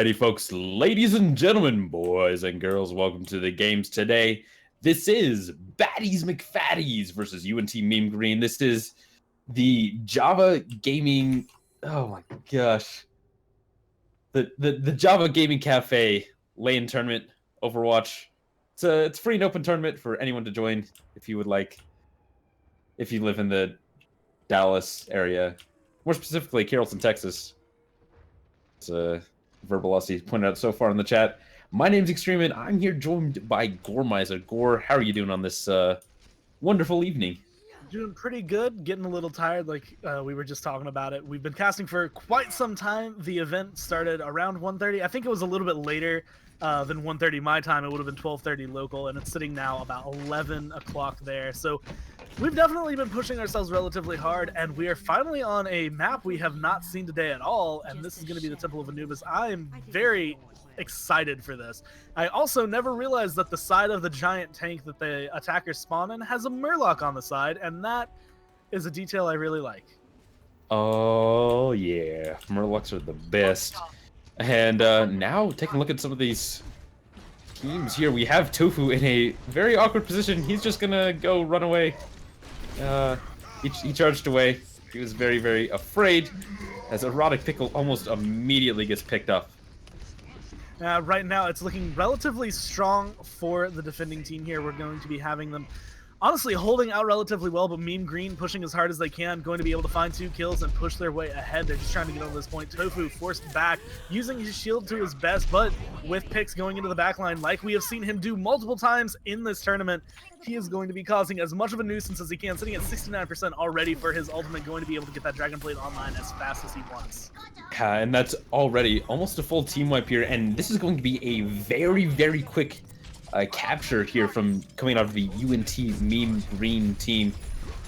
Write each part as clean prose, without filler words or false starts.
Alrighty, folks, ladies and gentlemen, boys and girls, welcome to the games today. This is Baddies McFaddies versus UNT Meme Green. This is the Java Gaming. Oh my gosh, the Java Gaming Cafe LAN tournament, Overwatch. It's a free and open tournament for anyone to join if you would like. If you live in the Dallas area, more specifically Carrollton, Texas. It's Verbalossi pointed out so far in the chat. My name's Extreme, and I'm here joined by Goremizer. Gore, how are you doing on this wonderful evening? Doing pretty good, getting a little tired like we were just talking about it. We've been casting for quite some time. The event started around 1:30. I think it was a little bit later than 1:30 my time. It would have been 12:30 local, and it's sitting now about 11 o'clock there. So we've definitely been pushing ourselves relatively hard, and we are finally on a map we have not seen today at all, and this is going to be the Temple of Anubis. I am very excited for this. I also never realized that the side of the giant tank that the attackers spawn in has a Murloc on the side, and that is a detail I really like. Oh yeah, Murlocs are the best. And now taking a look at some of these teams here, we have Tofu in a very awkward position. He's just gonna go run away. He charged away. He was very, very afraid as Erotic Pickle almost immediately gets picked up. Right now, it's looking relatively strong for the defending team here. We're going to be having them, honestly, holding out relatively well, but Meme Green pushing as hard as they can, going to be able to find 2 kills and push their way ahead. They're just trying to get over this point. Tofu forced back, using his shield to his best, but with picks going into the backline, like we have seen him do multiple times in this tournament, he is going to be causing as much of a nuisance as he can, sitting at 69% already for his ultimate, going to be able to get that Dragon Blade online as fast as he wants. Yeah, and that's already almost a full team wipe here, and this is going to be a very, very quick capture here from coming out of the UNT Meme Green team.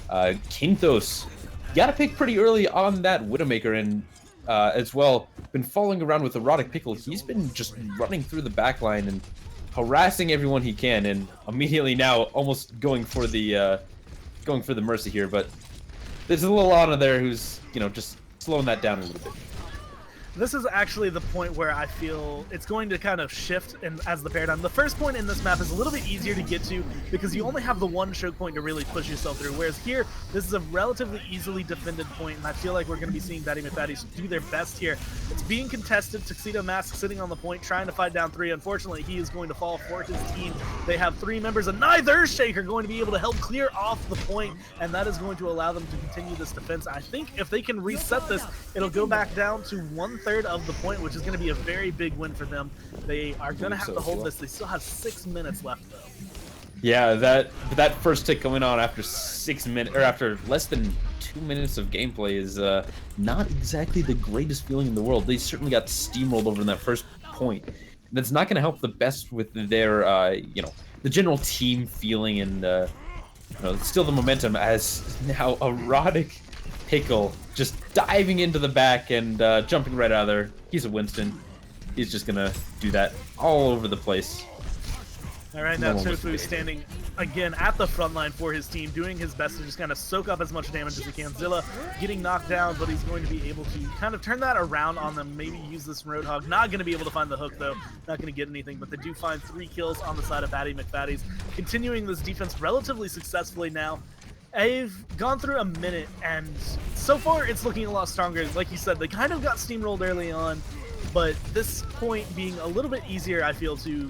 Kinthos got a pick pretty early on that Widowmaker, and as well been following around with Erotic Pickle. He's been just running through the backline and harassing everyone he can, and immediately now almost going for the mercy here. But there's a little Ana there who's, you know, just slowing that down a little bit. This is actually the point where I feel it's going to kind of shift as the paradigm. The first point in this map is a little bit easier to get to because you only have the one choke point to really push yourself through, whereas here, this is a relatively easily defended point, and I feel like we're going to be seeing Baddies McFaddies do their best here. It's being contested. Tuxedo Mask sitting on the point, trying to fight down 3. Unfortunately, he is going to fall for his team. They have 3 members, and neither Shaker going to be able to help clear off the point, and that is going to allow them to continue this defense. I think if they can reset this, it'll go back down to 1/3 of the point, which is going to be a very big win for them. They are going to have to hold this. They still have 6 minutes left, though. Yeah, that first tick going on after 6 minutes, or after less than 2 minutes of gameplay, is not exactly the greatest feeling in the world. They certainly got steamrolled over in that first point. That's not going to help the best with their, you know, the general team feeling and, you know, still the momentum, as now Erotic Pickle just diving into the back and jumping right out of there. He's a Winston. He's just gonna do that all over the place. All right, now Tofu standing again at the front line for his team, doing his best to just kind of soak up as much damage as he can. Zilla getting knocked down, but he's going to be able to kind of turn that around on them, maybe use this Roadhog. Not going to be able to find the hook, though. Not going to get anything, but they do find 3 kills on the side of Baddies McFaddies, continuing this defense relatively successfully now. I've gone through a minute, and so far it's looking a lot stronger. Like you said, they kind of got steamrolled early on, but this point being a little bit easier, I feel, to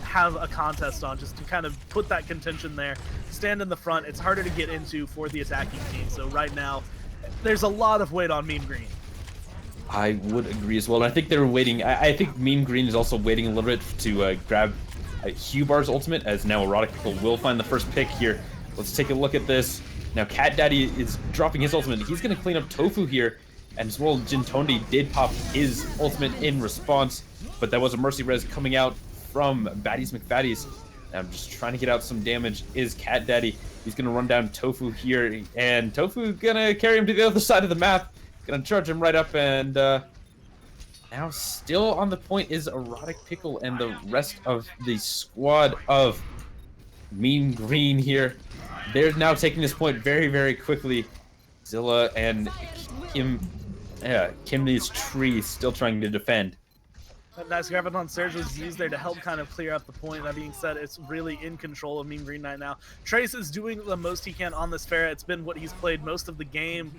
have a contest on, just to kind of put that contention there, stand in the front. It's harder to get into for the attacking team, so right now there's a lot of weight on Meme Green. I would agree as well, and I think they're waiting. I think Meme Green is also waiting a little bit to grab Hubar's ultimate, as now Erotic Pickle will find the first pick here. Let's take a look at this. Now Cat Daddy is dropping his ultimate. He's going to clean up Tofu here, and as well Jintondi did pop his ultimate in response, but that was a mercy res coming out from Baddies McFaddies. I'm just trying to get out some damage. Is Cat Daddy. He's going to run down Tofu here, and Tofu going to carry him to the other side of the map. Going to charge him right up, and now still on the point is Erotic Pickle and the rest of the squad of Meme Green here. They're now taking this point very, very quickly. Zilla and Kim's tree still trying to defend. That nice Graviton Surge was used there to help kind of clear up the point. That being said, it's really in control of Mean Green right now. Trace is doing the most he can on this Pharah. It's been what he's played most of the game.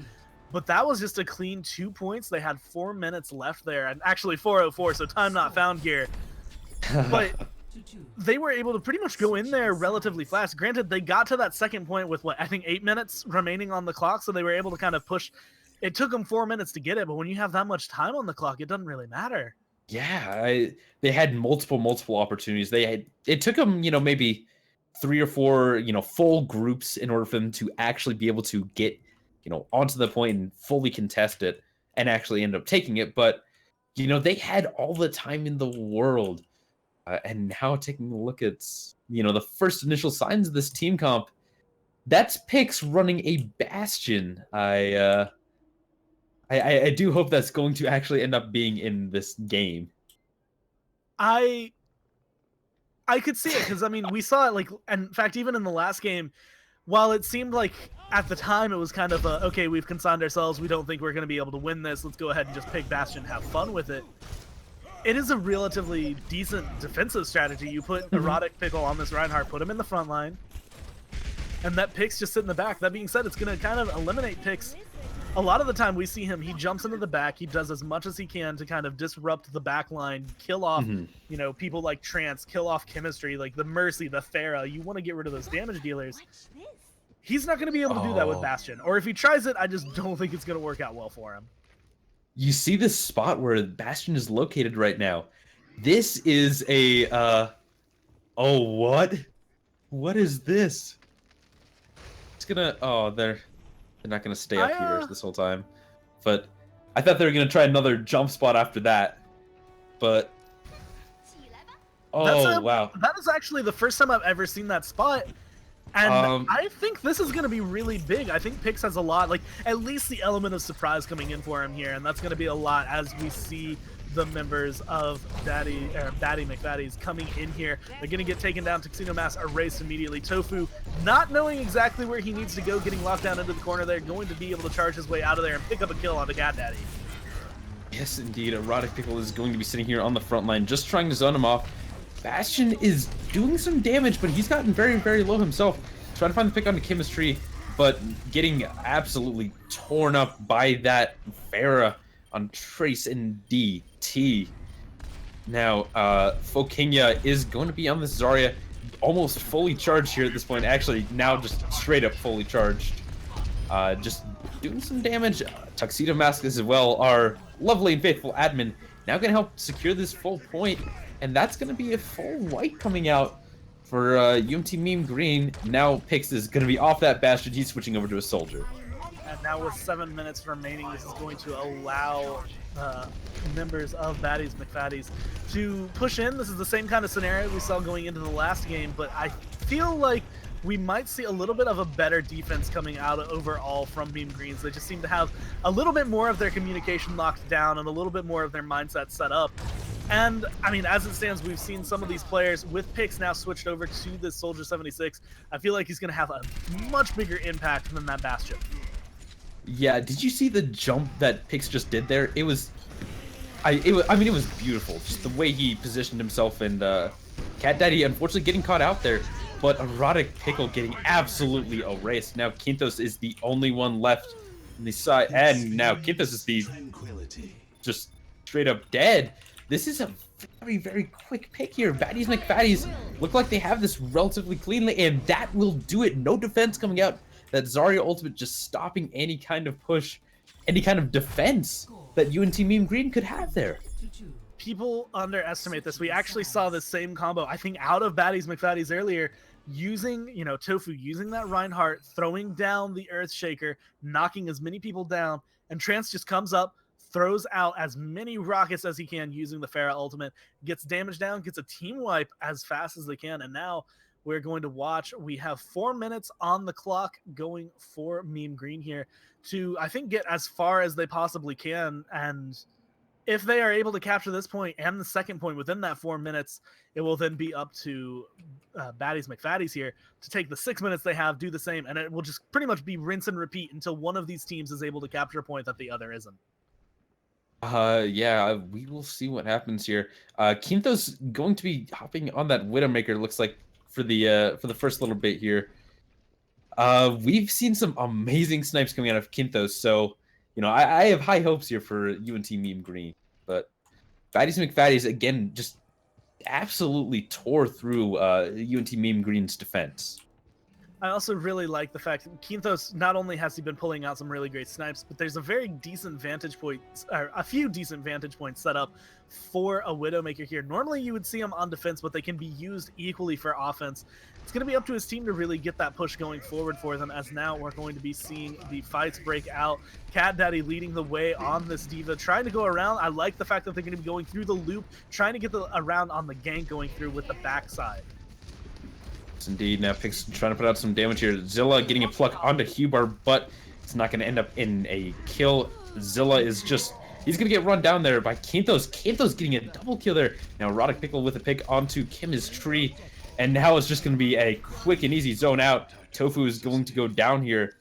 But that was just a clean 2 points. They had 4 minutes left there. And actually 4:04, so time not found here. But they were able to pretty much go in there relatively fast. Granted, they got to that second point with, what, I think 8 minutes remaining on the clock. So they were able to kind of push. It took them 4 minutes to get it. But when you have that much time on the clock, it doesn't really matter. Yeah, they had multiple opportunities. It took them, maybe 3 or 4, full groups in order for them to actually be able to get, onto the point and fully contest it and actually end up taking it. But, they had all the time in the world. And now taking a look at, the first initial signs of this team comp, that's Pix running a Bastion. I do hope that's going to actually end up being in this game. I could see it because, I mean, we saw it, like, and in fact, even in the last game, while it seemed like at the time it was kind of a, okay, we've consigned ourselves, we don't think we're going to be able to win this, let's go ahead and just pick Bastion and have fun with it. It is a relatively decent defensive strategy. You put Erotic Pickle on this Reinhardt, put him in the front line, and that Pix just sit in the back. That being said, it's going to kind of eliminate Pix. A lot of the time we see him, he jumps into the back, he does as much as he can to kind of disrupt the back line, kill off, people like Trance, kill off Chemistry, like the Mercy, the Pharah. You want to get rid of those damage dealers. He's not going to be able to do that with Bastion. Or if he tries it, I just don't think it's going to work out well for him. You see this spot where Bastion is located right now. This is a, oh, what? What is this? It's gonna, they're not gonna stay up here this whole time. But I thought they were gonna try another jump spot after that. But, wow. That is actually the first time I've ever seen that spot. And I think this is going to be really big. I think Pix has a lot, like, at least the element of surprise coming in for him here. And that's going to be a lot as we see the members of Baddies McFaddies coming in here. They're going to get taken down. Tuxedo Mask erased immediately. Tofu, not knowing exactly where he needs to go, getting locked down into the corner there, going to be able to charge his way out of there and pick up a kill on the Cat Daddy. Yes, indeed. Erotic Pickle is going to be sitting here on the front line, just trying to zone him off. Bastion is doing some damage, but he's gotten very low himself. Trying to find the pick on the Chemistry, but getting absolutely torn up by that Pharah on Trace and DT. Now, Fokinya is going to be on this Zarya, almost fully charged here at this point. Actually, now just straight up fully charged. Just doing some damage. Tuxedo Mask as well, our lovely and faithful admin, now going to help secure this full point. And that's going to be a full white coming out for UNT Meme Green. Now Pix is going to be off that Bastion. He's switching over to a Soldier. And now with 7 minutes remaining, this is going to allow members of Baddies McFaddies to push in. This is the same kind of scenario we saw going into the last game, but I feel like we might see a little bit of a better defense coming out overall from Meme Greens. They just seem to have a little bit more of their communication locked down and a little bit more of their mindset set up. And, I mean, as it stands, we've seen some of these players with Pix now switched over to this Soldier 76. I feel like he's going to have a much bigger impact than that Bastion. Yeah, did you see the jump that Pix just did there? It was beautiful. Just the way he positioned himself, and Cat Daddy unfortunately getting caught out there, but Erotic Pickle getting absolutely erased. Now Kintos is the only one left on the side, and now Kintos is the just straight up dead. This is a very quick pick here. Baddies McFaddies look like they have this relatively cleanly, and that will do it. No defense coming out. That Zarya ultimate just stopping any kind of push, any kind of defense that UNT Meme Green could have there. People underestimate this. We actually saw this same combo, I think, out of Baddies McFaddies earlier, using, Tofu, using that Reinhardt, throwing down the Earthshaker, knocking as many people down, and Trance just comes up, throws out as many rockets as he can using the Pharah ultimate, gets damage down, gets a team wipe as fast as they can, and now we're going to watch. We have 4 minutes on the clock going for Meme Green here to, I think, get as far as they possibly can, and if they are able to capture this point and the second point within that 4 minutes, it will then be up to Baddies McFaddies here to take the 6 minutes they have, do the same, and it will just pretty much be rinse and repeat until one of these teams is able to capture a point that the other isn't. Yeah, we will see what happens here. Quinto's going to be hopping on that Widowmaker, looks like, for the first little bit here. We've seen some amazing snipes coming out of Quintos, so I have high hopes here for UNT Meme Green. But Baddies McFaddies again just absolutely tore through UNT Meme Green's defense. I also really like the fact that Quintos, not only has he been pulling out some really great snipes, but there's a very decent vantage point, or a few decent vantage points set up for a Widowmaker here. Normally you would see him on defense, but they can be used equally for offense. It's going to be up to his team to really get that push going forward for them, as now we're going to be seeing the fights break out. Cat Daddy leading the way on this D.Va, trying to go around. I like the fact that they're going to be going through the loop, trying to get around on the gank going through with the backside. Indeed. Now Pix trying to put out some damage here. Zilla getting a pluck onto Hubar, but it's not going to end up in a kill. Zilla is just... He's going to get run down there by Quintos. Quintos getting a double kill there. Now Erotic Pickle with a pick onto Kim's tree. And now it's just going to be a quick and easy zone out. Tofu is going to go down here.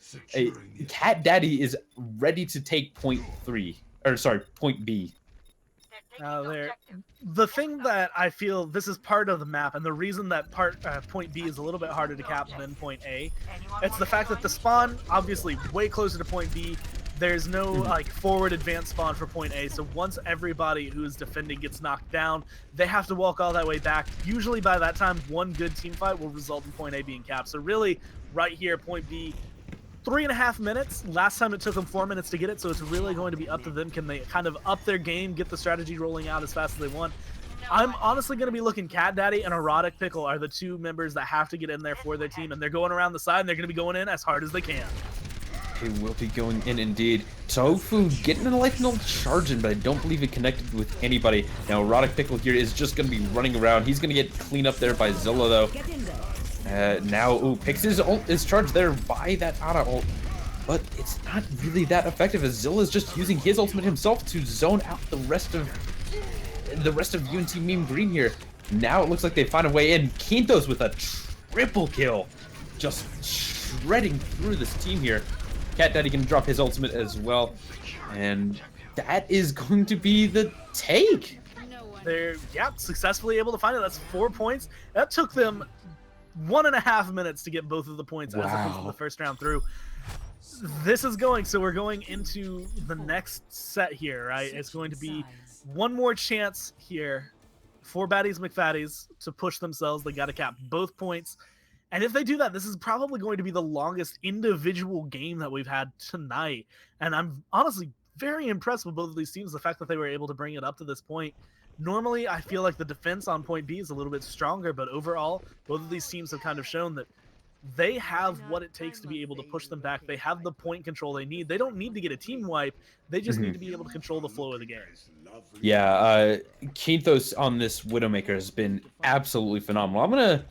Cat Daddy is ready to take point B. The thing that I feel, this is part of the map, and the reason that point B is a little bit harder to cap than point A, it's the fact that the spawn, obviously way closer to point B. There's no like forward advance spawn for point A, so once everybody who's defending gets knocked down, they have to walk all that way back. Usually by that time, one good team fight will result in point A being capped. So really, right here, point B, 3.5 minutes. Last time it took them 4 minutes to get it, so it's really going to be up to them. Can they kind of up their game, get the strategy rolling out as fast as they want? I'm honestly going to be looking Cat Daddy and Erotic Pickle are the two members that have to get in there for their team, and they're going around the side, and they're going to be going in as hard as they can. They will be going in indeed. Tofu getting an electrical charge in, but I don't believe it connected with anybody. Now Erotic Pickle here is just going to be running around. He's going to get cleaned up there by Zilla, though. Now, Pix is charged there by that Ana ult, but it's not really that effective, as Zilla is just using his ultimate himself to zone out the rest of UNT Meme Green here. Now it looks like they find a way in. Quintos with a triple kill, just shredding through this team here. Cat Daddy can drop his ultimate as well, and that is going to be the take. They're successfully able to find it. That's 4 points. That took them 1.5 minutes to get both of the points as opposed to the first round through. This is going, so we're going into the next set here, right? It's going to be one more chance here for Baddies McFaddies to push themselves. They got to cap both points. And if they do that, this is probably going to be the longest individual game that we've had tonight. And I'm honestly very impressed with both of these teams, the fact that they were able to bring it up to this point. Normally, I feel like the defense on point B is a little bit stronger, but overall, both of these teams have kind of shown that they have what it takes to be able to push them back. They have the point control they need. They don't need to get a team wipe. They just need to be able to control the flow of the game. Yeah, Quintos on this Widowmaker has been absolutely phenomenal.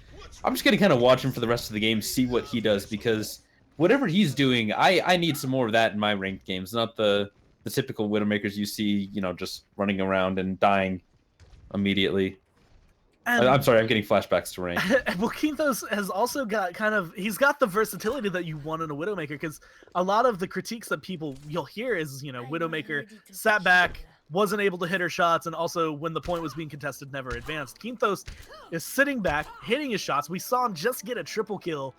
I'm just gonna kind of watch him for the rest of the game, see what he does, because whatever he's doing, I need some more of that in my ranked games, not the typical Widowmakers you see, just running around and dying immediately. And I'm sorry, I'm getting flashbacks to rank. Well, Quintos has also got he's got the versatility that you want in a Widowmaker, because a lot of the critiques that you'll hear is, Widowmaker sat back, wasn't able to hit her shots, and also when the point was being contested, never advanced. Quintos is sitting back, hitting his shots. We saw him just get a triple kill,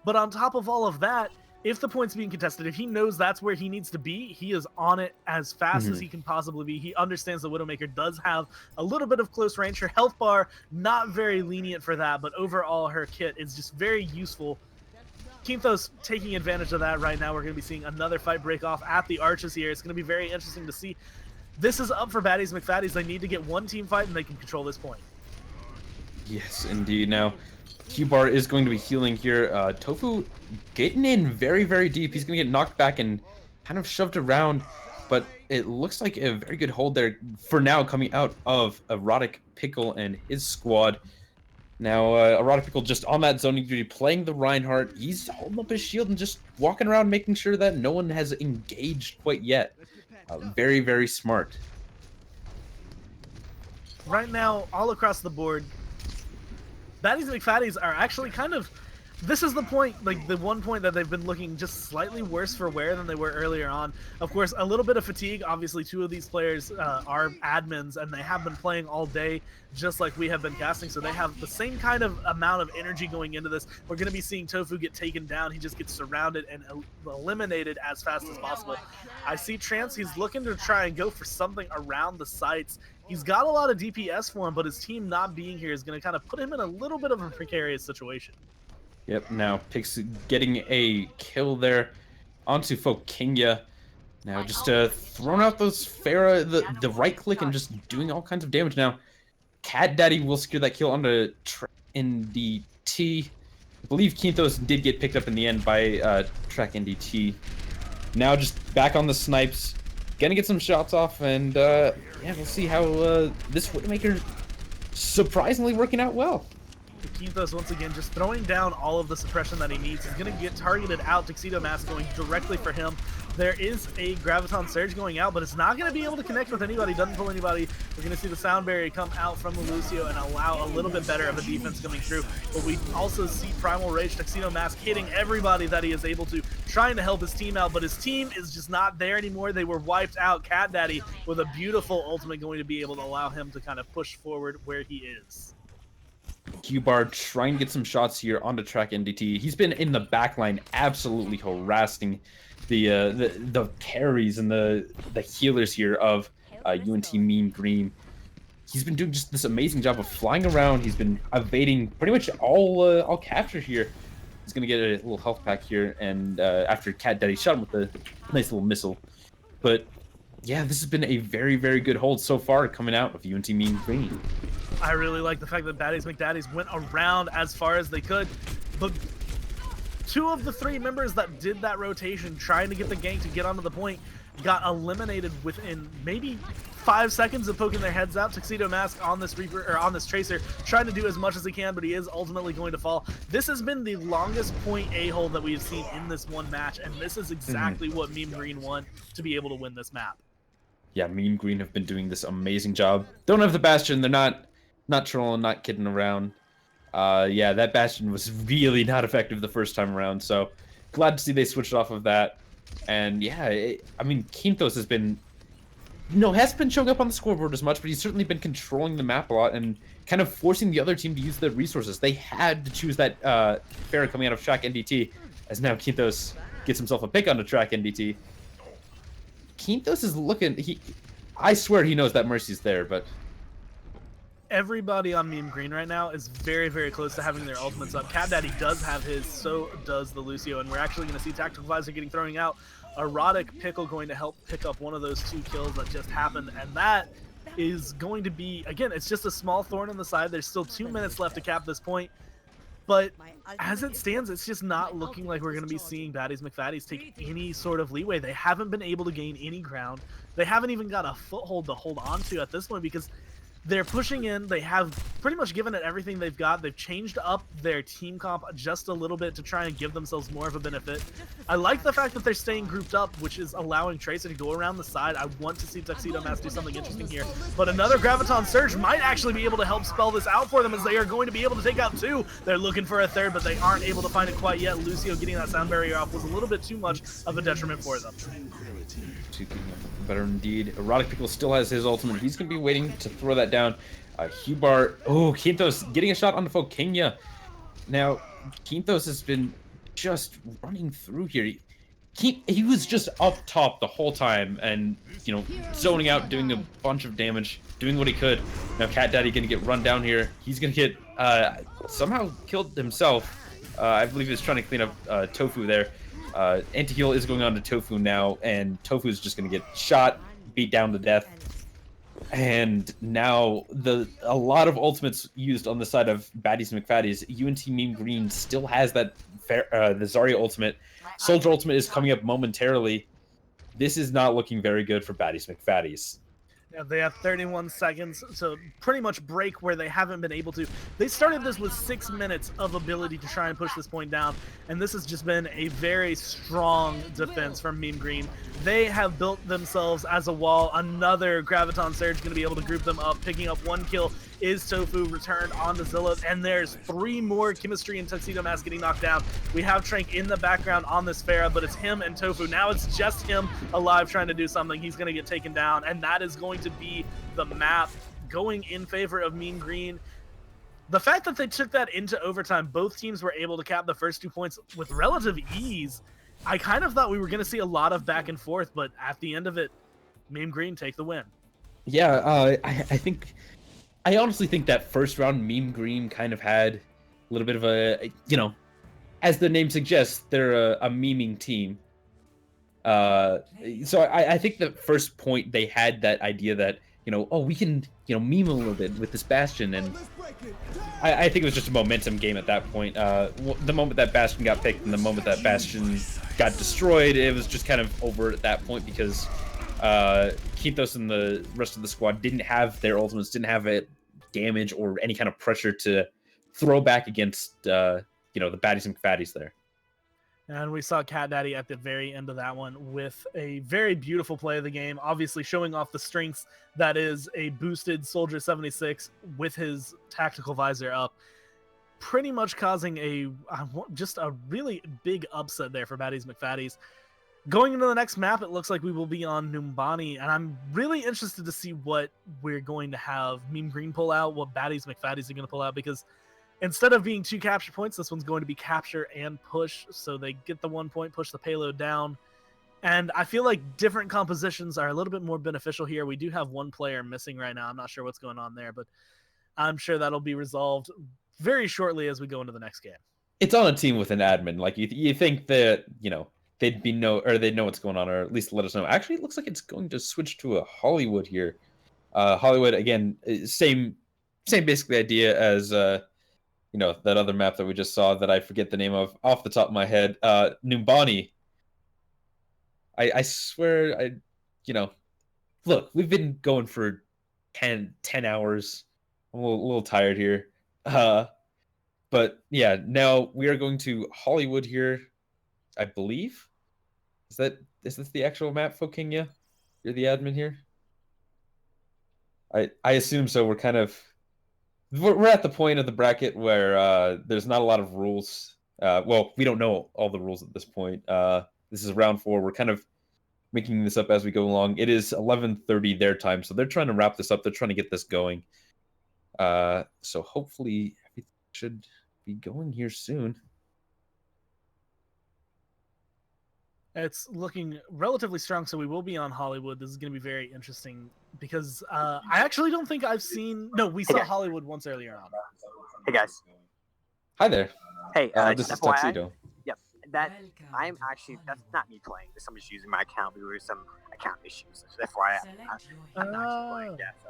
but on top of all of that, if the point's being contested, if he knows that's where he needs to be, he is on it as fast as he can possibly be. He understands the Widowmaker does have a little bit of close range. Her health bar, not very lenient for that, but overall her kit is just very useful. Quintos taking advantage of that right now. We're going to be seeing another fight break off at the Arches here. It's going to be very interesting to see. This is up for Baddies McFaddies. They need to get one team fight and they can control this point. Yes, indeed. Now, Q-Bar is going to be healing here. Tofu getting in very, very deep. He's going to get knocked back and kind of shoved around, but it looks like a very good hold there for now coming out of Erotic Pickle and his squad. Now, Erotic Pickle just on that zoning duty, playing the Reinhardt. He's holding up his shield and just walking around making sure that no one has engaged quite yet. Very, very smart. Right now, all across the board, Baddies McFaddies are actually this is the point, like the one point that they've been looking just slightly worse for wear than they were earlier on. Of course, a little bit of fatigue. Obviously, two of these players are admins, and they have been playing all day, just like we have been casting. So they have the same kind of amount of energy going into this. We're going to be seeing Tofu get taken down. He just gets surrounded and eliminated as fast as possible. I see Trance. He's looking to try and go for something around the sites. He's got a lot of DPS for him, but his team not being here is going to kind of put him in a little bit of a precarious situation. Yep, now Pix getting a kill there onto Fokinga. Now just throwing out those Pharah, the right click and just doing all kinds of damage now. Cat Daddy will secure that kill onto NDT. I believe Kinthos did get picked up in the end by Track NDT. Now just back on the snipes. Gonna get some shots off, and yeah, we'll see how this Widowmaker surprisingly working out well. Kinthos once again just throwing down all of the suppression that he needs. He's going to get targeted out. Tuxedo Mask going directly for him. There is a Graviton Surge going out, but it's not going to be able to connect with anybody. Doesn't pull anybody. We're going to see the Sound Barrier come out from the Lucio and allow a little bit better of a defense coming through. But we also see Primal Rage, Tuxedo Mask hitting everybody that he is able to, trying to help his team out, but his team is just not there anymore. They were wiped out. Cat Daddy with a beautiful ultimate going to be able to allow him to kind of push forward where he is. Q-Bar trying to get some shots here onto Track NDT. He's been in the back line absolutely harassing the carries and the healers here of UNT Mean Green. He's been doing just this amazing job of flying around. He's been evading pretty much all capture here. He's gonna get a little health pack here, and after Cat Daddy shot him with a nice little missile. But yeah, this has been a very, very good hold so far coming out of UNT Mean Green. I really like the fact that Baddies McFaddies went around as far as they could, but two of the three members that did that rotation trying to get the gank to get onto the point got eliminated within maybe 5 seconds of poking their heads out. Tuxedo Mask on this Reaper, or on this Tracer, trying to do as much as he can, but he is ultimately going to fall. This has been the longest point A-hole that we have seen in this one match, and this is exactly what Meme Green want to be able to win this map. Yeah, Mean Green have been doing this amazing job. Don't have the Bastion. They're not trolling, not kidding around. Yeah, that Bastion was really not effective the first time around, so glad to see they switched off of that. And yeah, I mean, Kinthos has been, hasn't been showing up on the scoreboard as much, but he's certainly been controlling the map a lot and kind of forcing the other team to use the resources. They had to choose that Pharah coming out of Track NDT, as now Kinthos gets himself a pick onto Track NDT. Kinthos is looking, I swear he knows that Mercy's there, but everybody on Meme Green right now is very, very close to having their ultimates up. Cat Daddy does have his, so does the Lucio, and we're actually going to see Tactical Visor getting thrown out. Erotic Pickle going to help pick up one of those 2 kills that just happened, and that is going to be, again, it's just a small thorn in the side. There's still 2 minutes left to cap this point, but as it stands, it's just not looking like we're going to be seeing Baddies McFaddies take any sort of leeway. They haven't been able to gain any ground. They haven't even got a foothold to hold on to at this point, because they're pushing in. They have pretty much given it everything they've got. They've changed up their team comp just a little bit to try and give themselves more of a benefit. I like the fact that they're staying grouped up, which is allowing Tracer to go around the side. I want to see Tuxedo Mask do something interesting here. But another Graviton Surge might actually be able to help spell this out for them, as they are going to be able to take out 2. They're looking for a third, but they aren't able to find it quite yet. Lucio getting that sound barrier off was a little bit too much of a detriment for them. Better indeed. Erotic Pickle still has his ultimate. He's going to be waiting to throw that down. Hubar, Kinthos getting a shot on the Fokinga. Now, Kinthos has been just running through here. He was just up top the whole time and, zoning out, doing a bunch of damage, doing what he could. Now, Cat Daddy going to get run down here. He's going to get somehow killed himself. I believe he was trying to clean up Tofu there. Anti-heal is going on to Tofu now, and Tofu is just going to get shot, beat down to death. And now a lot of ultimates used on the side of Baddies and McFaddies. UNT Meme Green still has that the Zarya ultimate. Soldier ultimate is coming up momentarily. This is not looking very good for Baddies McFaddies. Yeah, they have 31 seconds to pretty much break where they haven't been able to. They started this with 6 minutes of ability to try and push this point down, and this has just been a very strong defense from Meme Green. They have built themselves as a wall. Another Graviton Surge going to be able to group them up, picking up 1 kill is Tofu returned onto Zilla, and there's 3 more Chemistry and Tuxedo Mask getting knocked down. We have Trank in the background on this Pharah, but it's him and Tofu. Now it's just him alive trying to do something. He's going to get taken down, and that is going to be the map going in favor of Mean Green. The fact that they took that into overtime, both teams were able to cap the first 2 points with relative ease. I kind of thought we were going to see a lot of back and forth, but at the end of it, Mean Green take the win. Yeah, I honestly think that first round Meme Green kind of had a little bit of a, as the name suggests, they're a meming team. So I think the first point they had that idea that, we can, meme a little bit with this Bastion, and I think it was just a momentum game at that point. The moment that Bastion got picked and the moment that Bastion got destroyed, it was just kind of over at that point because Kintos and the rest of the squad didn't have their ultimates, didn't have it damage or any kind of pressure to throw back against the Baddies and McFaddies there. And we saw Cat Daddy at the very end of that one with a very beautiful play of the game, obviously showing off the strengths that is a boosted Soldier 76 with his tactical visor up, pretty much causing just a really big upset there for Baddies McFaddies. Going into the next map, it looks like we will be on Numbani, and I'm really interested to see what we're going to have Meme Green pull out, what Baddies McFaddies are going to pull out, because instead of being 2 capture points, this one's going to be capture and push, so they get the 1 point, push the payload down. And I feel like different compositions are a little bit more beneficial here. We do have 1 player missing right now. I'm not sure what's going on there, but I'm sure that'll be resolved very shortly as we go into the next game. It's on a team with an admin. Like, you think that, they'd know what's going on, or at least let us know. Actually, it looks like it's going to switch to a Hollywood here. Hollywood, again, same basically idea as that other map that we just saw that I forget the name of off the top of my head. Numbani. I swear, look, we've been going for 10 hours. I'm a little tired here. But yeah, now we are going to Hollywood here, I believe. Is this the actual map, Fokinga? You're the admin here? I assume so. We're at the point of the bracket where there's not a lot of rules. Well, we don't know all the rules at this point. This is round 4. We're kind of making this up as we go along. It is 11:30 their time, so they're trying to wrap this up. They're trying to get this going. So hopefully everything should be going here soon. It's looking relatively strong, so we will be on Hollywood. This is going to be very interesting because I actually don't think I've seen... No, we saw Hollywood once earlier on. Hey, guys. Hi there. Hey, this is FYI, Tuxedo. Yep, that's not me playing. Somebody's using my account. There were some account issues. So FYI, I'm not actually playing. Yeah, so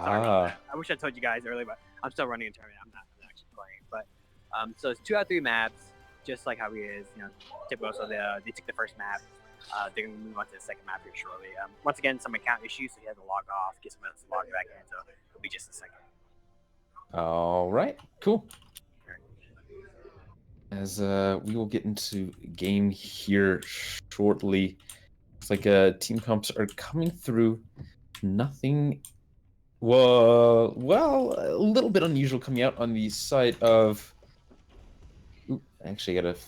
sorry about that. I wish I told you guys earlier, but I'm still running a tournament. I'm not actually playing. But so it's 2 out of 3 maps. Just like how he is, typical. So they took the first map. They're going to move on to the second map here shortly. Once again, some account issues, so he had to log off, get someone else to log back in. So it'll be just a second. All right, cool. As we will get into game here shortly. It's like team comps are coming through. Nothing. Well, a little bit unusual coming out on the side of. Actually, I gotta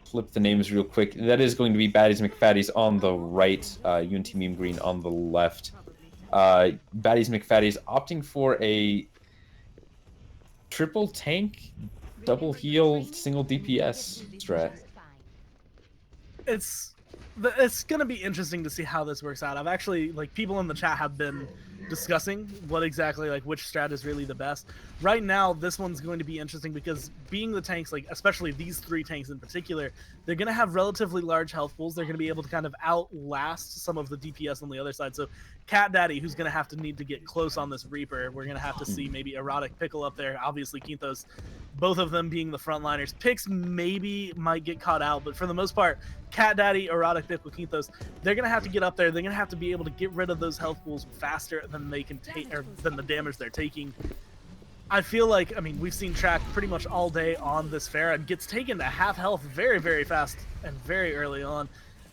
flip the names real quick. That is going to be Baddies McFaddies on the right, UNT Meme Green on the left. Baddies McFaddies opting for a triple tank, double heal, single DPS strat. It's gonna be interesting to see how this works out. I've actually, people in the chat have been discussing what exactly, which strat is really the best. Right now, this one's going to be interesting because being the tanks, especially these 3 tanks in particular, they're going to have relatively large health pools. They're going to be able to kind of outlast some of the DPS on the other side. So Cat Daddy, who's going to need to get close on this Reaper, we're going to have to see maybe Erotic Pickle up there. Obviously, Kintos, both of them being the frontliners. Pix maybe might get caught out, but for the most part, Cat Daddy, Erotic Pickle, Kintos, they're going to have to get up there. They're going to have to be able to get rid of those health pools faster than they can take, or than the damage they're taking. I feel like, we've seen Track pretty much all day on this Pharah and gets taken to half health very, very fast and very early on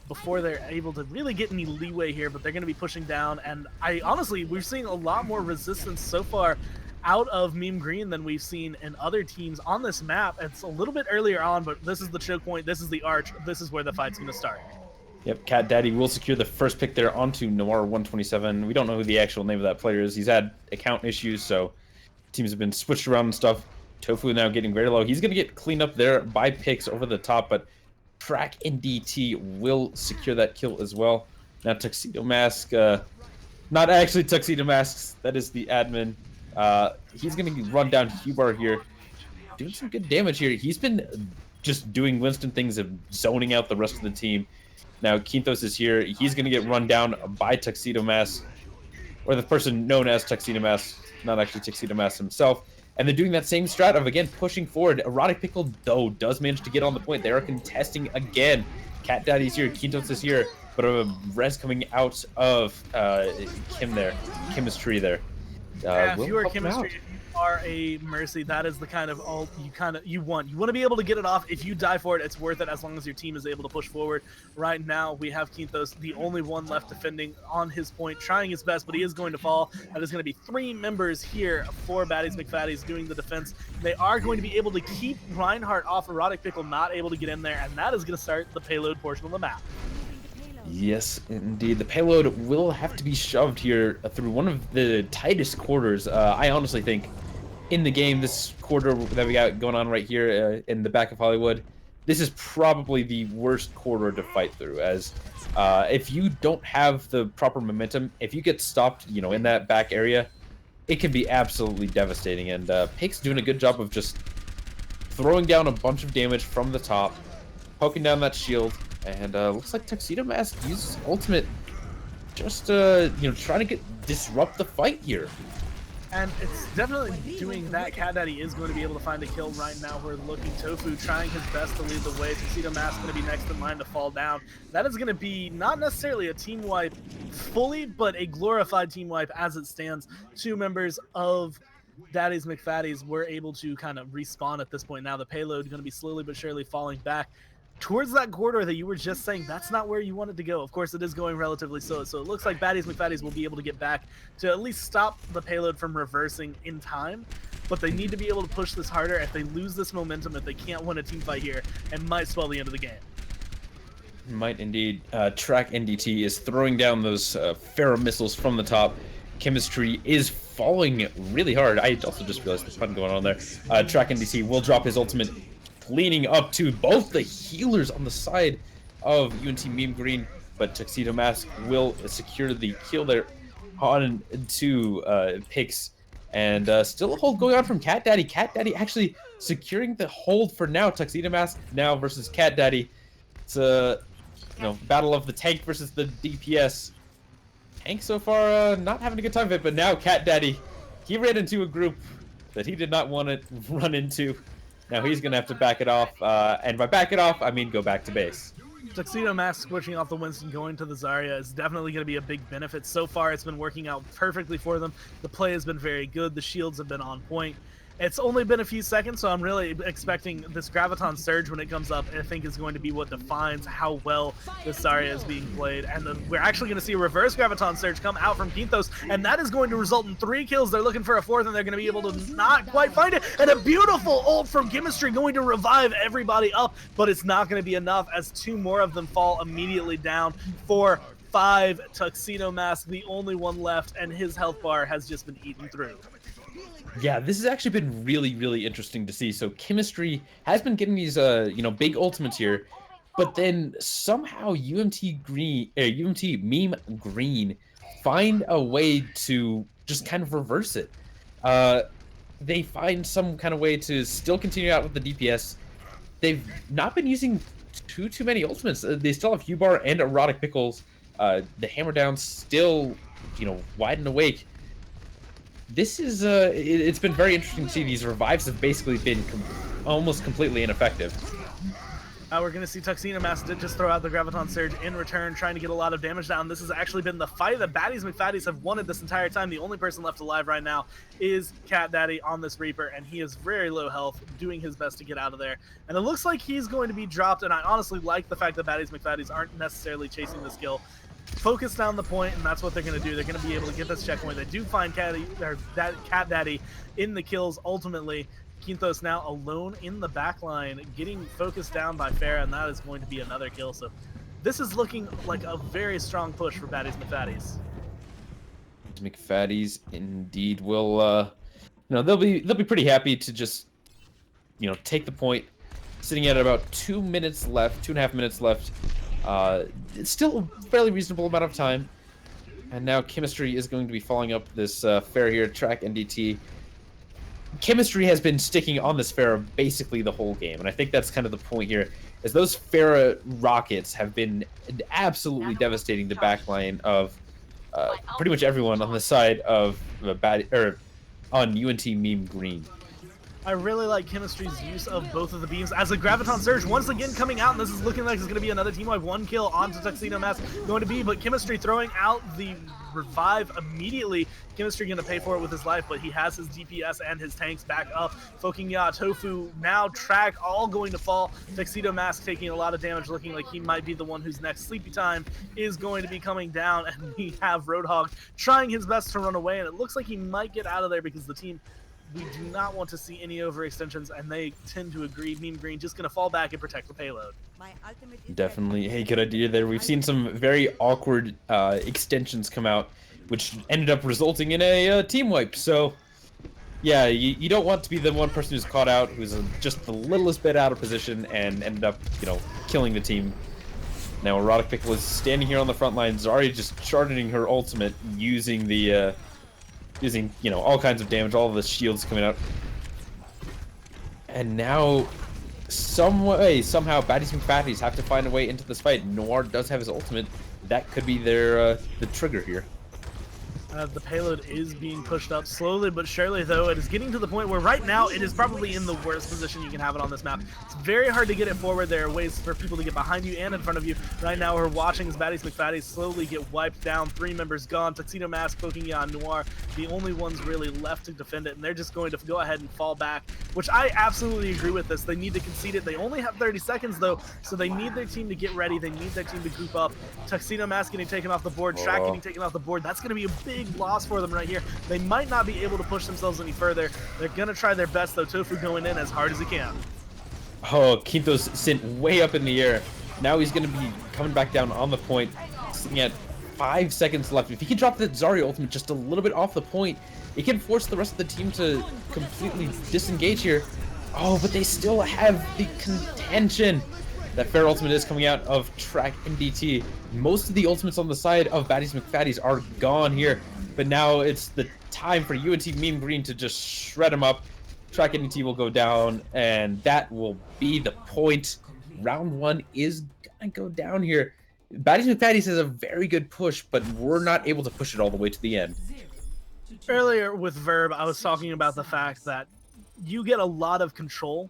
before they're able to really get any leeway here, but they're going to be pushing down. And honestly, we're seeing a lot more resistance so far out of Meme Green than we've seen in other teams on this map. It's a little bit earlier on, but this is the choke point. This is the arch. This is where the fight's going to start. Yep, Cat Daddy will secure the first pick there onto Noir 127. We don't know who the actual name of that player is. He's had account issues, so teams have been switched around and stuff. Tofu now getting very low. He's going to get cleaned up there by picks over the top, but Track and DT will secure that kill as well. Now Tuxedo Mask, not actually Tuxedo Masks, that is the admin. He's going to run down Hubar here, doing some good damage here. He's been just doing Winston things of zoning out the rest of the team. Now Quintos is here. He's going to get run down by Tuxedo Mask, or the person known as Tuxedo Mask, not actually Tuxedo Mask himself. And they're doing that same strat of, again, pushing forward. Erotic Pickle, though, does manage to get on the point. They are contesting again. Cat Daddy's here. Quintos is here. But a res coming out of Kim there. Chemistry there. Yeah, if you are Chemistry, if you are a Mercy, that is the kind of ult you want. You want to be able to get it off. If you die for it, it's worth it as long as your team is able to push forward. Right now, we have Quintos, the only one left defending on his point, trying his best, but he is going to fall. That is going to be 3 members here for Baddies McFaddies doing the defense. They are going to be able to keep Reinhardt off. Erotic Pickle not able to get in there, and that is going to start the payload portion of the map. Yes, indeed. The payload will have to be shoved here through one of the tightest quarters. I honestly think in the game, this quarter that we got going on right here in the back of Hollywood, this is probably the worst quarter to fight through, as if you don't have the proper momentum, if you get stopped, you know, in that back area, it can be absolutely devastating. And Pake's doing a good job of just throwing down a bunch of damage from the top, poking down that shield. And looks like Tuxedo Mask uses ultimate just you know, trying to disrupt the fight here. And it's definitely doing that. Cat Daddy is going to be able to find a kill right now. We're looking Tofu trying his best to lead the way. Tuxedo Mask going to be next in line to fall down. That is going to be not necessarily a team wipe fully, but a glorified team wipe as it stands. 2 members of Baddies McFaddies were able to kind of respawn at this point. Now the payload going to be slowly but surely falling back towards that quarter that you were just saying that's not where you wanted to go. Of course, it is going relatively slow, so it looks like Baddies McFaddies will be able to get back to at least stop the payload from reversing in time, but they need to be able to push this harder. If they lose this momentum, if they can't win a team fight here, it might spell the end of the game. Might indeed. Track NDT is throwing down those Pharaoh missiles from the top. Chemistry is falling really hard. I also just realized the pun going on there. Track NDT will drop his ultimate, leaning up to both the healers on the side of UNT Meme Green, but Tuxedo Mask will secure the kill there on 2 picks. And still a hold going on from Cat Daddy. Cat Daddy actually securing the hold for now. Tuxedo Mask now versus Cat Daddy. It's a battle of the tank versus the DPS. Tank so far not having a good time of it, but now Cat Daddy, he ran into a group that he did not want to run into. Now he's going to have to back it off, and by back it off, I mean go back to base. Tuxedo Mask switching off the Winston, going to the Zarya is definitely going to be a big benefit. So far, it's been working out perfectly for them. The play has been very good. The shields have been on point. It's only been a few seconds, so I'm really expecting this Graviton Surge when it comes up, I think is going to be what defines how well this Zarya is being played. And then we're actually going to see a reverse Graviton Surge come out from Quintos, and that is going to result in 3 kills. They're looking for a 4th, and they're going to be able to not quite find it. And a beautiful ult from Chemistry going to revive everybody up, but it's not going to be enough as 2 more of them fall immediately down for 5. Tuxedo Mask, the only one left, and his health bar has just been eaten through. Yeah, this has actually been really, really interesting to see. So Chemistry has been getting these, big ultimates here, but then somehow UNT Meme Green find a way to just kind of reverse it. They find some kind of way to still continue out with the DPS. They've not been using too many ultimates. They still have Hubar and Erotic Pickles. The Hammer Down still, wide and awake. This is it's been very interesting to see. These revives have basically been almost completely ineffective. We're going to see Tuxedo Mask did just throw out the Graviton Surge in return, trying to get a lot of damage down. This has actually been the fight that Baddies McFaddies have wanted this entire time. The only person left alive right now is Cat Daddy on this Reaper, and he is very low health, doing his best to get out of there. And it looks like he's going to be dropped, and I honestly like the fact that Baddies McFaddies aren't necessarily chasing this kill. focus down the point, and that's what they're going to do. They're going to be able to get this checkpoint. They do find Cat Daddy in the kills ultimately. Quintos now alone in the backline, getting focused down by Farah, and that is going to be another kill. So this is looking like a very strong push for Baddies McFaddies. McFaddies indeed will, they'll be pretty happy to just, take the point. Sitting at about 2 minutes left, 2.5 minutes left. It's still a fairly reasonable amount of time. And now Chemistry is going to be following up this fair here, track NDT. Chemistry has been sticking on this Farah basically the whole game, and I think that's kind of the point here, is those Farah rockets have been absolutely devastating the backline of pretty much everyone on the side of on UNT Meme Green. I really like Chemistry's use of both of the beams as a Graviton Surge once again coming out, and this is looking like it's going to be another team-wide 1 kill onto Tuxedo Mask going to be, but Chemistry throwing out the revive immediately. Chemistry going to pay for it with his life, but he has his DPS and his tanks back up. Foking Tofu, now Track, all going to fall. Tuxedo Mask taking a lot of damage, looking like he might be the one whose next Sleepy Time is going to be coming down, and we have Roadhog trying his best to run away, and it looks like he might get out of there because the team, we do not want to see any overextensions, and they tend to agree. Meme Green just going to fall back and protect the payload. Definitely. Hey, good idea there. We've seen some very awkward extensions come out, which ended up resulting in a team wipe. So, yeah, you don't want to be the one person who's caught out, who's just the littlest bit out of position and ended up, killing the team. Now, Erotic Pickle is standing here on the front line. Zarya just charging her ultimate, using the... using, all kinds of damage, all of the shields coming out. And now, somehow, Baddies McFaddies have to find a way into this fight. Noir does have his ultimate. That could be their, the trigger here. The payload is being pushed up slowly but surely, though. It is getting to the point where right now it is probably in the worst position you can have it on this map. It's very hard to get it forward. There are ways for people to get behind you and in front of you. Right now we're watching as Baddies McFaddies slowly get wiped down. 3 members gone. Tuxedo Mask, Poking Noir, the only ones really left to defend it, and they're just going to go ahead and fall back, which I absolutely agree with this. They need to concede it. They only have 30 seconds, though, so they need their team to get ready. They need their team to group up. Tuxedo Mask getting taken off the board, Track getting taken off the board. That's going to be a big loss for them right here. They might not be able to push themselves any further. They're going to try their best, though. Tofu going in as hard as he can. Oh, Quintos sent way up in the air. Now he's going to be coming back down on the point, sitting at 5 seconds left. If he can drop that Zarya ultimate just a little bit off the point, it can force the rest of the team to completely disengage here. Oh, but they still have the contention. That fair ultimate is coming out of Track and DT. Most of the ultimates on the side of Baddies McFaddies are gone here, but now it's the time for UNT Meme Green to just shred him up. Track and DT will go down, and that will be the point. Round 1 is gonna go down here. Baddies McFaddies has a very good push, but we're not able to push it all the way to the end. Earlier with Verb, I was talking about the fact that you get a lot of control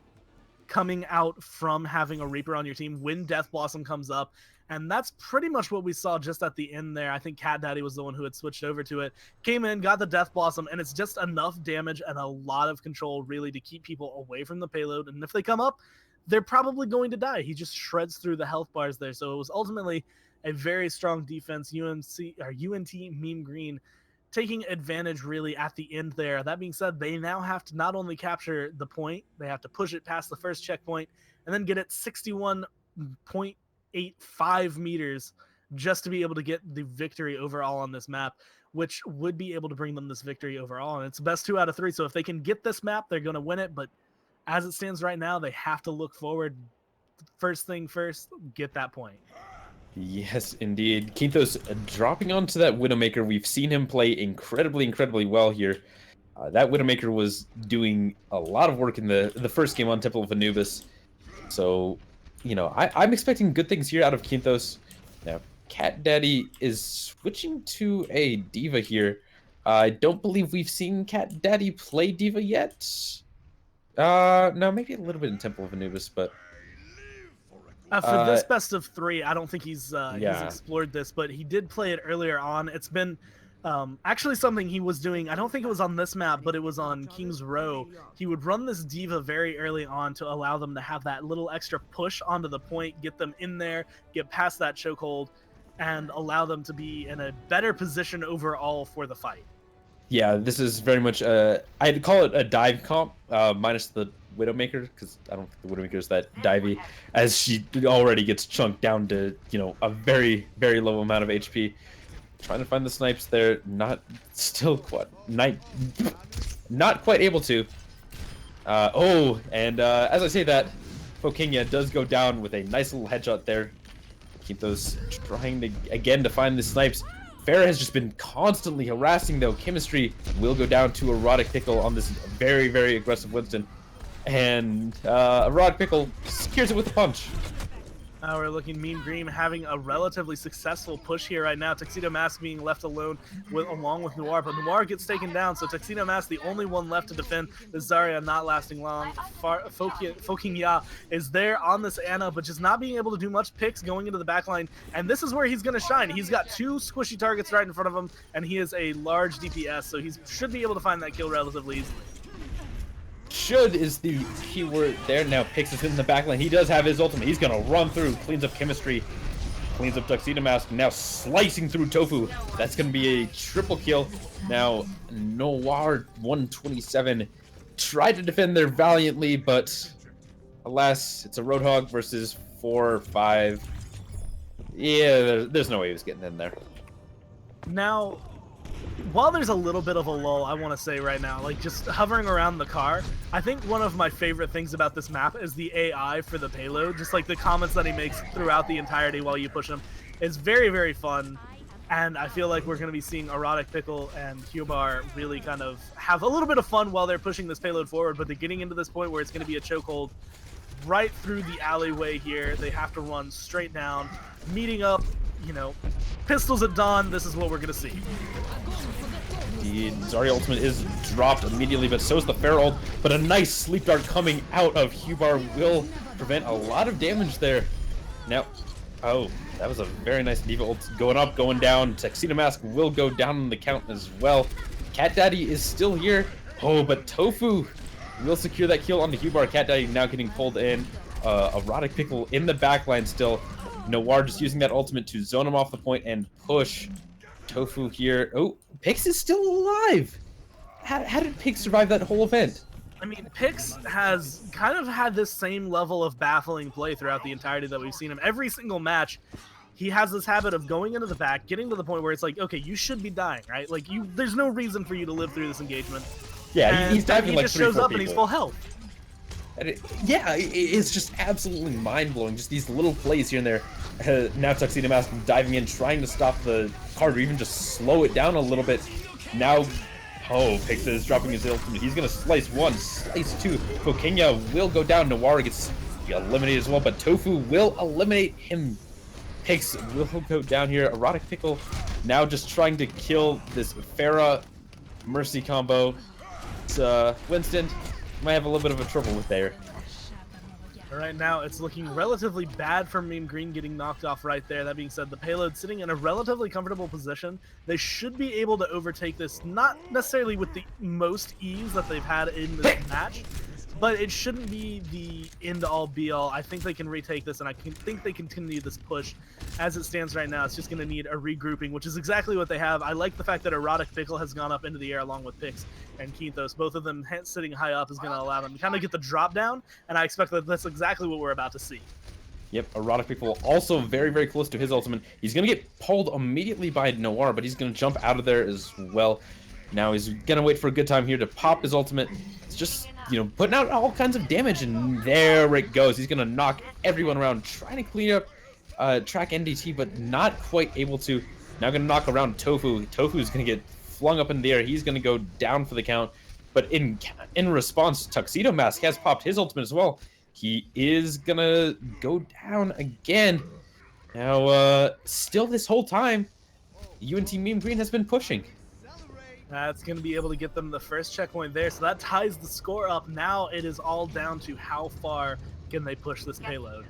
coming out from having a Reaper on your team when Death Blossom comes up, and that's pretty much what we saw just at the end there. I think Cat Daddy was the one who had switched over to it, came in, got the Death Blossom, and it's just enough damage and a lot of control really to keep people away from the payload, and if they come up, they're probably going to die. He just shreds through the health bars there, so it was ultimately a very strong defense. UNT Meme Green taking advantage really at the end there. That being said, they now have to not only capture the point, they have to push it past the first checkpoint and then get it 61.85 meters just to be able to get the victory overall on this map, which would be able to bring them this victory overall. And it's best 2 out of 3. So if they can get this map, they're going to win it. But as it stands right now, they have to look forward. First thing first, get that point. Yes, indeed. Quintos dropping onto that Widowmaker. We've seen him play incredibly well here. That Widowmaker was doing a lot of work in the first game on Temple of Anubis. So, I'm expecting good things here out of Quintos. Now, Cat Daddy is switching to a Diva here. I don't believe we've seen Cat Daddy play Diva yet. No, maybe a little bit in Temple of Anubis, but... for this best of 3, I don't think he's explored this, but he did play it earlier on. It's been actually something he was doing. I don't think it was on this map, but it was on King's Row. He would run this Diva very early on to allow them to have that little extra push onto the point, get them in there, get past that chokehold. and allow them to be in a better position overall for the fight. Yeah, this is very much I'd call it a dive comp, minus the Widowmaker, because I don't think the Widowmaker is that divey, as she already gets chunked down to, you know, a very, very low amount of HP. Trying to find the snipes there, not quite able to. As I say that, Fokinya does go down with a nice little headshot there. Keep those trying to, again, to find the snipes. Farah has just been constantly harassing, though. Chemistry will go down to Erotic Pickle on this very, very aggressive Winston. And Erotic Pickle secures it with a punch. Now we're looking Mean Green having a relatively successful push here right now. Tuxedo Mask being left alone along with Noir, but Noir gets taken down, so Tuxedo Mask the only one left to defend. The Zarya not lasting long. Fokinya is there on this Ana, but just not being able to do much picks going into the backline, and this is where he's going to shine. He's got 2 squishy targets right in front of him, and he is a large DPS, so he should be able to find that kill relatively easily. Should is the keyword there. Now Pix is in the backline. He does have his ultimate. He's gonna run through, cleans up Chemistry, cleans up Tuxedo Mask, now slicing through Tofu. That's gonna be a triple kill. Now Noir 127 tried to defend there valiantly, but alas, it's a Roadhog versus 4 or 5. Yeah, there's no way he was getting in there. Now, while there's a little bit of a lull, I want to say right now, like just hovering around the car, I think one of my favorite things about this map is the AI for the payload. Just like the comments that he makes throughout the entirety while you push him. It's very, very fun. And I feel like we're going to be seeing Erotic Pickle and Q-Bar really kind of have a little bit of fun while they're pushing this payload forward. But they're getting into this point where it's going to be a chokehold right through the alleyway here. They have to run straight down, meeting up, you know, pistols at dawn. This is what we're going to see. The Zarya ultimate is dropped immediately, but so is the Fair ult. But a nice sleep dart coming out of Q-Bar will prevent a lot of damage there. Now, oh, that was a very nice Diva ult going up, going down. Tuxedo Mask will go down on the count as well. Cat Daddy is still here. Oh, but Tofu will secure that kill on the Q-Bar. Cat Daddy now getting pulled in. Erotic Pickle in the backline still. Noir just using that ultimate to zone him off the point and push. Tofu here. Oh, Pix is still alive. How did Pix survive that whole event? I mean, Pix has kind of had this same level of baffling play throughout the entirety that we've seen him. Every single match, he has this habit of going into the back, getting to the point where it's like, okay, you should be dying, right? Like, there's no reason for you to live through this engagement. Yeah, and he's diving like 3 or 4 people. He just shows up and he's full health. It's just absolutely mind-blowing. Just these little plays here and there. Now Tuxedo Mask diving in, trying to stop the card, or even just slow it down a little bit. Now, oh, Pix is dropping his ultimate. He's going to slice 1, slice 2. Fokinya will go down. Noir gets eliminated as well, but Tofu will eliminate him. Pix will go down here. Erotic Pickle now just trying to kill this Farah Mercy combo. It's, Winston might have a little bit of a trouble with there. Right now, it's looking relatively bad for Mean Green getting knocked off right there. That being said, the payload sitting in a relatively comfortable position. They should be able to overtake this, not necessarily with the most ease that they've had in this match, but it shouldn't be the end-all be-all. I think they can retake this, and I think they continue this push. As it stands right now, it's just going to need a regrouping, which is exactly what they have. I like the fact that Erotic Pickle has gone up into the air along with Pix and Kinthos. Both of them sitting high up is going to allow them to kind of get the drop down, and I expect that that's exactly what we're about to see. Yep, Erotic Pickle also very, very close to his ultimate. He's going to get pulled immediately by Noir, but he's going to jump out of there as well. Now he's going to wait for a good time here to pop his ultimate. It's just, you know, putting out all kinds of damage, and there it goes. He's going to knock everyone around, trying to clean up track NDT, but not quite able to. Now going to knock around Tofu. Tofu's going to get flung up in the air. He's going to go down for the count, but in response, Tuxedo Mask has popped his ultimate as well. He is going to go down again. Now, still this whole time, UNT Meme Green has been pushing. That's going to be able to get them the first checkpoint there, so that ties the score up. Now it is all down to how far can they push this payload.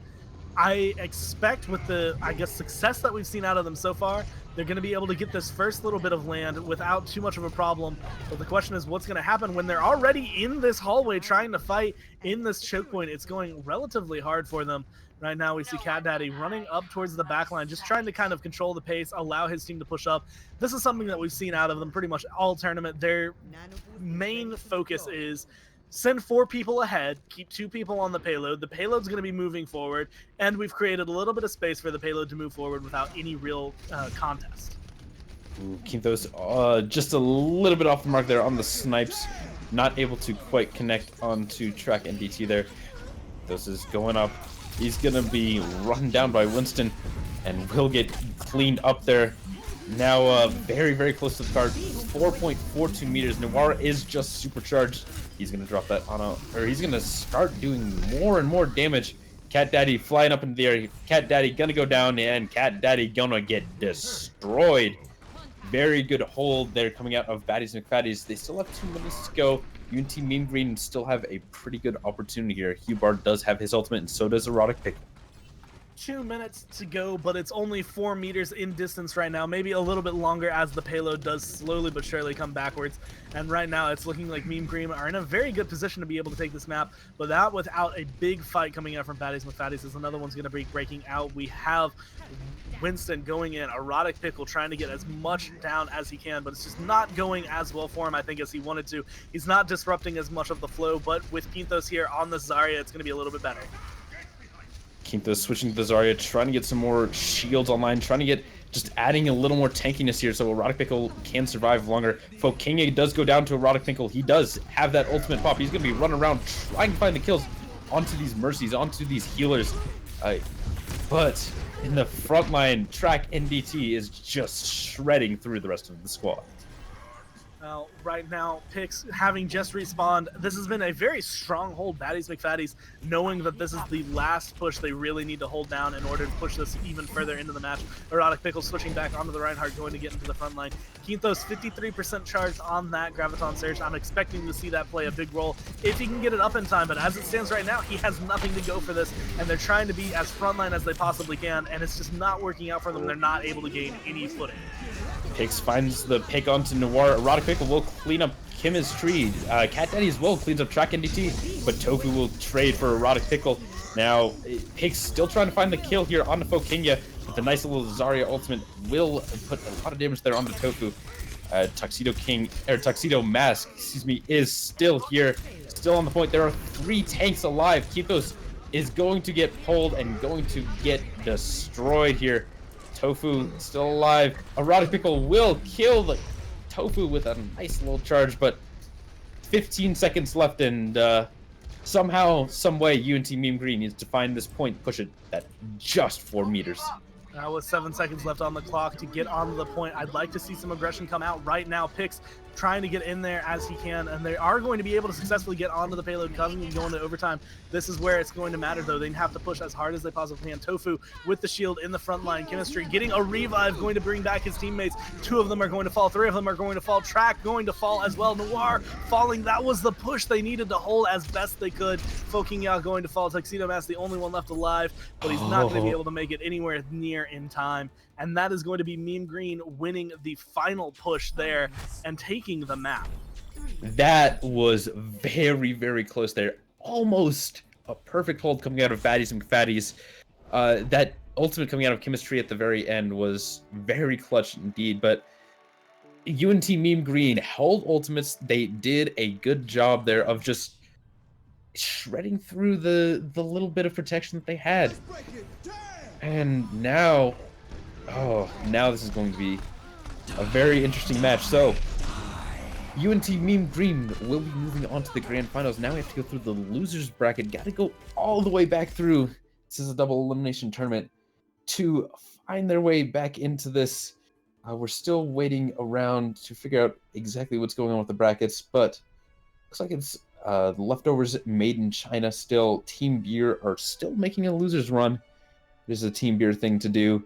I expect with the, I guess, success that we've seen out of them so far, they're going to be able to get this first little bit of land without too much of a problem. But the question is what's going to happen when they're already in this hallway trying to fight in this choke point. It's going relatively hard for them. Right now we see Cat Daddy running up towards the back line, just trying to kind of control the pace, allow his team to push up. This is something that we've seen out of them pretty much all tournament. Their main focus is send 4 people ahead, keep 2 people on the payload. The payload's going to be moving forward, and we've created a little bit of space for the payload to move forward without any real contest. Kintos just a little bit off the mark there on the snipes. Not able to quite connect onto track NDT there. This is going up. He's going to be run down by Winston, and will get cleaned up there. Now very, very close to the card. 4.42 meters. Noir is just supercharged. He's going to drop that on he's going to start doing more and more damage. Cat Daddy flying up into the air. Cat Daddy going to go down, and Cat Daddy going to get destroyed. Very good hold there coming out of Baddies McFaddies. They still have 2 minutes to go. UNT Mean Green still have a pretty good opportunity here. Hubbard does have his ultimate, and so does Erotic Pickle. 2 minutes to go, but it's only 4 meters in distance right now. Maybe a little bit longer as the payload does slowly but surely come backwards. And right now it's looking like Meme Green are in a very good position to be able to take this map, but that without a big fight coming out from Baddies McFaddies, as another one's going to be breaking out. We have Winston going in, Erotic Pickle trying to get as much down as he can, but it's just not going as well for him, I think, as he wanted to. He's not disrupting as much of the flow, but with Kintos here on the Zarya, it's going to be a little bit better. Kintos switching to the Zarya, trying to get some more shields online, trying to get just adding a little more tankiness here so Erotic Pickle can survive longer. Fokinga does go down to Erotic Pickle. He does have that ultimate pop. He's going to be running around trying to find the kills onto these Mercies, onto these healers. But in the front line, track NDT is just shredding through the rest of the squad. Well, right now, Pix having just respawned, this has been a very strong hold, Baddies McFaddies, knowing that this is the last push they really need to hold down in order to push this even further into the match. Erotic Pickle switching back onto the Reinhardt, going to get into the front line. Kintos 53% charged on that Graviton Surge. I'm expecting to see that play a big role if he can get it up in time, but as it stands right now, he has nothing to go for this, and they're trying to be as frontline as they possibly can, and it's just not working out for them. They're not able to gain any footing. Pix finds the pick onto Noir. Erotic Pickle will clean up Chemistry. Cat Daddy as well cleans up track NDT, but Tofu will trade for Erotic Pickle. Now, Pix still trying to find the kill here on the Fokinga, but the nice little Zarya ultimate will put a lot of damage there on the Tofu. Tuxedo Mask, excuse me, is still here, still on the point. There are 3 tanks alive. Kintos is going to get pulled and going to get destroyed here. Tofu still alive. Erotic Pickle will kill the Tofu with a nice little charge, but 15 seconds left, and somehow, someway, UNT Meme Green needs to find this point, push it at just 4 meters. With 7 seconds left on the clock to get on the point, I'd like to see some aggression come out right now. Pix trying to get in there as he can, and they are going to be able to successfully get onto the payload, causing them to go into overtime. This is where it's going to matter, though. They have to push as hard as they possibly can. Tofu with the shield in the front line. Chemistry getting a revive, going to bring back his teammates. 2 of them are going to fall. 3 of them are going to fall. Track going to fall as well. Noir falling. That was the push they needed to hold as best they could. Fokinga going to fall. Tuxedo Mask, the only one left alive, but he's not going to be able to make it anywhere near in time. And that is going to be Meme Green winning the final push there and taking the map. That was very, very close there. Almost a perfect hold coming out of Baddies and McFaddies. That ultimate coming out of Chemistry at the very end was very clutch indeed, but UNT Meme Green held ultimates. They did a good job there of just shredding through the little bit of protection that they had. And now, now this is going to be a very interesting match. So, UNT Meme Green will be moving on to the grand finals. Now we have to go through the losers bracket. Got to go all the way back through. This is a double elimination tournament to find their way back into this. We're still waiting around to figure out exactly what's going on with the brackets, but looks like it's the leftovers made in China still. Team Beer are still making a losers run. This is a Team Beer thing to do.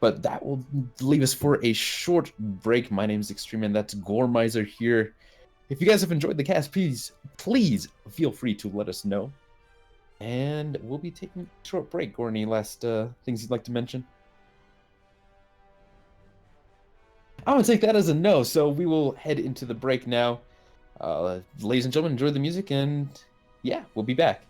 But that will leave us for a short break. My name is Extreme, and that's Gormizer here. If you guys have enjoyed the cast, please feel free to let us know. And we'll be taking a short break. Or any last things you'd like to mention? I'm gonna take that as a no, so we will head into the break now. Ladies and gentlemen, enjoy the music, and yeah, we'll be back.